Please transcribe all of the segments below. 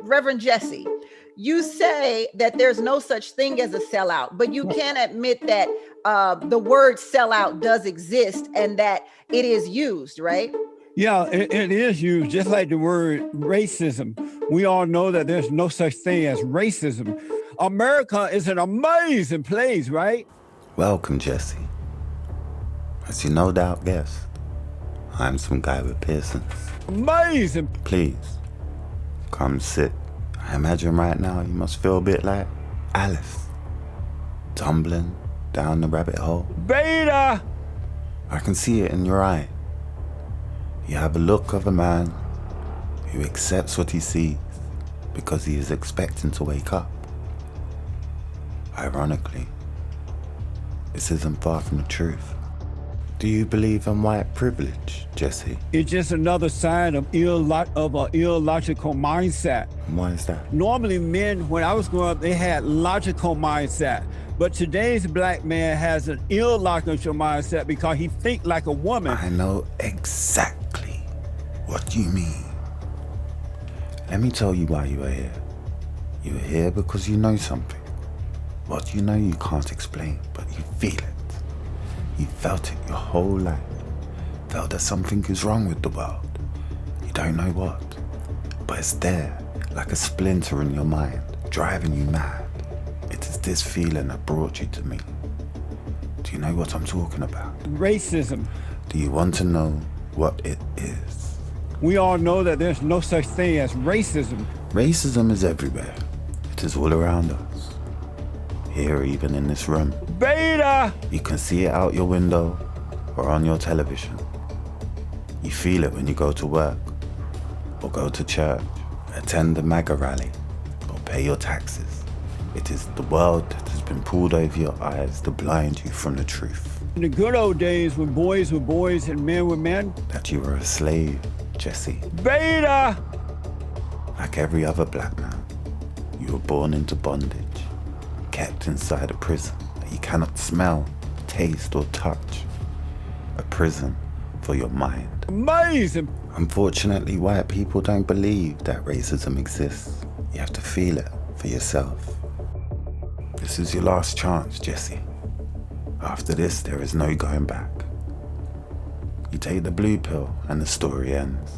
Reverend Jesse, you say that there's no such thing as a sellout, but you can admit that the word sellout does exist and that it is used, right? Yeah, it is used, just like the word racism. We all know that there's no such thing as racism. America is an amazing place, right? Welcome, Jesse. As you no doubt guessed, I'm some guy with piercings. Amazing. Please, come sit. I imagine right now you must feel a bit like Alice, tumbling down the rabbit hole. Beta! I can see it in your eye. You have a look of a man who accepts what he sees because he is expecting to wake up. Ironically, this isn't far from the truth. Do you believe in white privilege, Jesse? It's just another sign of an illogical mindset. Why is that? Normally men, when I was growing up, they had logical mindset. But today's black man has an illogical mindset because he thinks like a woman. I know exactly what you mean. Let me tell you why you are here. You are here because you know something. What you know you can't explain, but you feel it. You felt it your whole life. Felt that something is wrong with the world. You don't know what, but it's there, like a splinter in your mind, driving you mad. It is this feeling that brought you to me. Do you know what I'm talking about? Racism. Do you want to know what it is? We all know that there's no such thing as racism. Racism is everywhere. It is all around us. Here, even in this room. Beta! You can see it out your window or on your television. You feel it when you go to work or go to church, attend the MAGA rally or pay your taxes. It is the world that has been pulled over your eyes to blind you from the truth. In the good old days when boys were boys and men were men. That you were a slave, Jesse. Beta! Like every other black man, you were born into bondage, kept inside a prison that you cannot smell, taste, or touch. A prison for your mind. Amazing! Unfortunately, white people don't believe that racism exists. You have to feel it for yourself. This is your last chance, Jesse. After this, there is no going back. You take the blue pill and the story ends.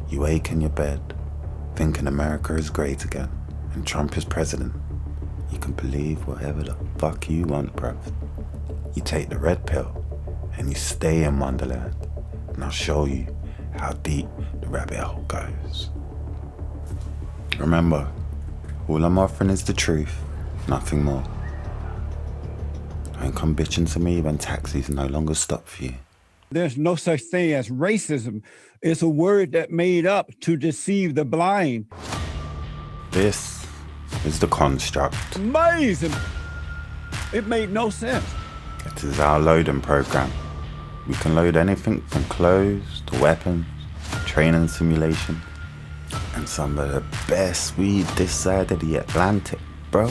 You wake in your bed, thinking America is great again and Trump is president. You can believe whatever the fuck you want, bruv. You take the red pill and you stay in Wonderland, and I'll show you how deep the rabbit hole goes. Remember, all I'm offering is the truth, nothing more. Don't come bitching to me when taxis no longer stop for you. There's no such thing as racism. It's a word that made up to deceive the blind. This is the construct. Amazing! It made no sense. It is our loading program. We can load anything from clothes to weapons, training simulation, and some of the best weed this side of the Atlantic, bro.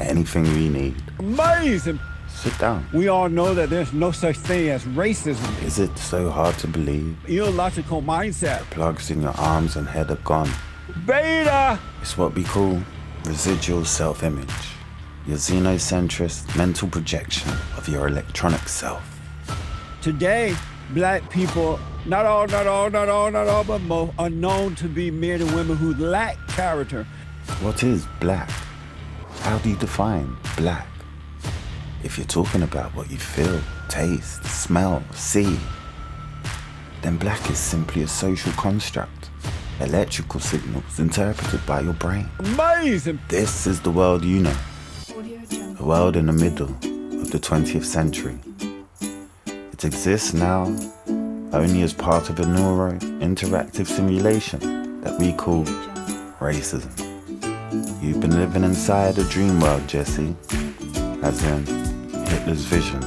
Anything we need. Amazing! Sit down. We all know that there's no such thing as racism. Is it so hard to believe? Illogical mindset. Plugs in your arms and head are gone. Beta! It's what we call residual self-image. Your xenocentrist mental projection of your electronic self. Today, black people, not all, but most, are known to be men and women who lack character. What is black? How do you define black? If you're talking about what you feel, taste, smell, see, then black is simply a social construct. Electrical signals interpreted by your brain. Amazing! This is the world you know. A world in the middle of the 20th century. It exists now only as part of a neuro-interactive simulation that we call racism. You've been living inside a dream world, Jesse, as in Hitler's vision.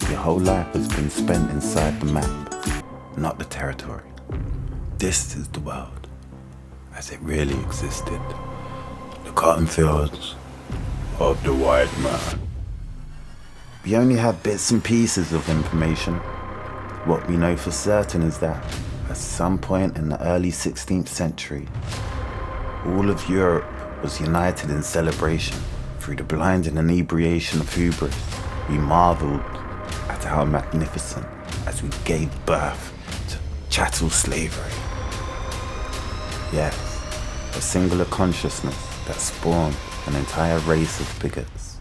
Your whole life has been spent inside the map, not the territory. This is the world as it really existed. The cotton fields of the white man. We only have bits and pieces of information. What we know for certain is that at some point in the early 16th century, All of Europe was united in celebration. Through the blinding inebriation of hubris, we marveled at our magnificence as we gave birth to chattel slavery. Yes, a singular consciousness that spawned an entire race of bigots.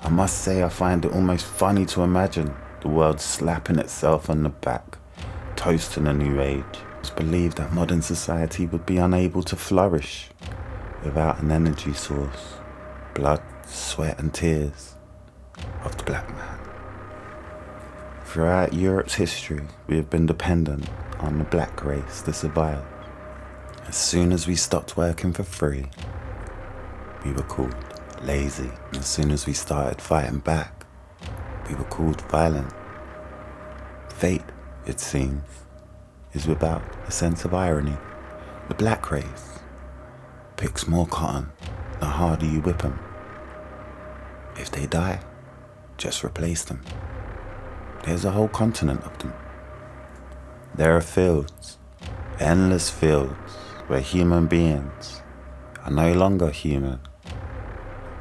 I must say I find it almost funny to imagine the world slapping itself on the back, toasting a new age. It's believed that modern society would be unable to flourish without an energy source, blood, sweat and tears of the black man. Throughout Europe's history, we have been dependent on the black race to survive. As soon as we stopped working for free, we were called lazy. As soon as we started fighting back, we were called violent. Fate, it seems, is without a sense of irony. The black race picks more cotton the harder you whip them. If they die, just replace them. There's a whole continent of them. There are fields, endless fields, where human beings are no longer human.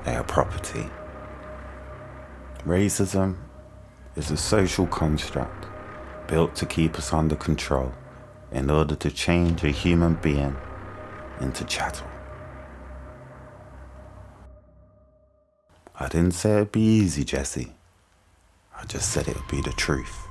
They are property. Racism is a social construct built to keep us under control in order to change a human being into chattel. I didn't say it'd be easy, Jesse. I just said it would be the truth.